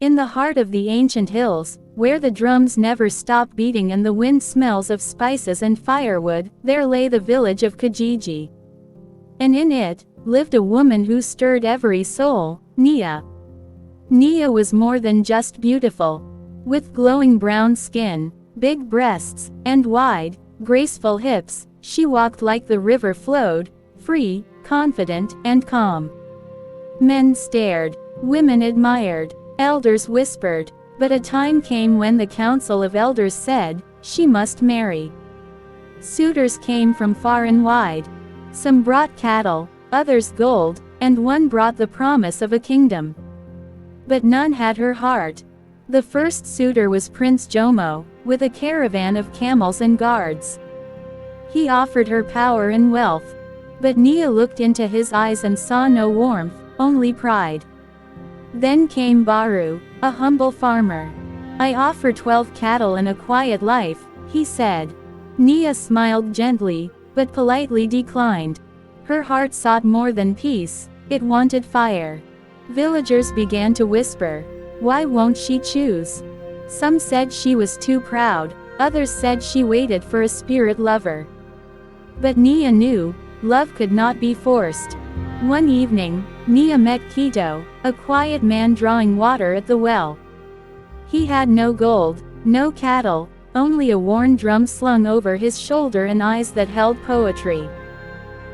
In the heart of the ancient hills, where the drums never stop beating and the wind smells of spices and firewood, there lay the village of Kijiji. And in it lived a woman who stirred every soul, Nia. Nia was more than just beautiful. With glowing brown skin, big breasts, and wide, graceful hips, she walked like the river flowed, free, confident, and calm. Men stared, women admired, elders whispered, but a time came when the council of elders said, she must marry. Suitors came from far and wide. Some brought cattle, others gold, and one brought the promise of a kingdom. But none had her heart. The first suitor was Prince Jomo, with a caravan of camels and guards. He offered her power and wealth. But Nia looked into his eyes and saw no warmth, only pride. Then came Baru, a humble farmer. I offer 12 cattle and a quiet life, he said. Nia smiled gently, but politely declined. Her heart sought more than peace, it wanted fire. Villagers began to whisper, why won't she choose? Some said she was too proud, others said she waited for a spirit lover. But Nia knew, love could not be forced. One evening, Nia met Kito, a quiet man drawing water at the well. He had no gold, no cattle, only a worn drum slung over his shoulder and eyes that held poetry.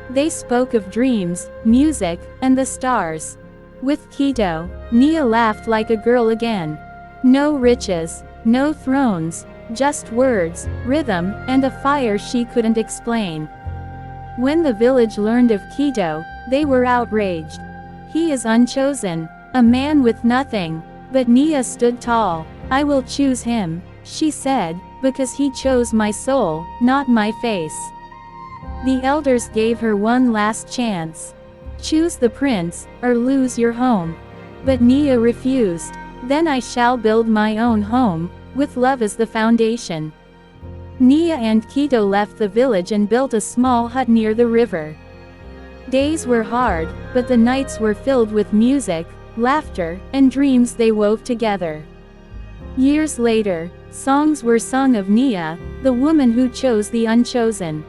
They spoke of dreams, music, and the stars. With Kito, Nia laughed like a girl again. No riches, no thrones, just words, rhythm, and a fire she couldn't explain. When the village learned of Kito, they were outraged. He is unchosen, a man with nothing. But Nia stood tall. I will choose him, she said, because he chose my soul, not my face. The elders gave her one last chance. Choose the prince, or lose your home. But Nia refused. Then I shall build my own home, with love as the foundation. Nia and Kito left the village and built a small hut near the river. Days were hard, but the nights were filled with music, laughter, and dreams they wove together. Years later, songs were sung of Nia, the woman who chose the unchosen.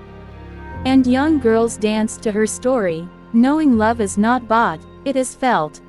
And young girls danced to her story, knowing love is not bought, it is felt.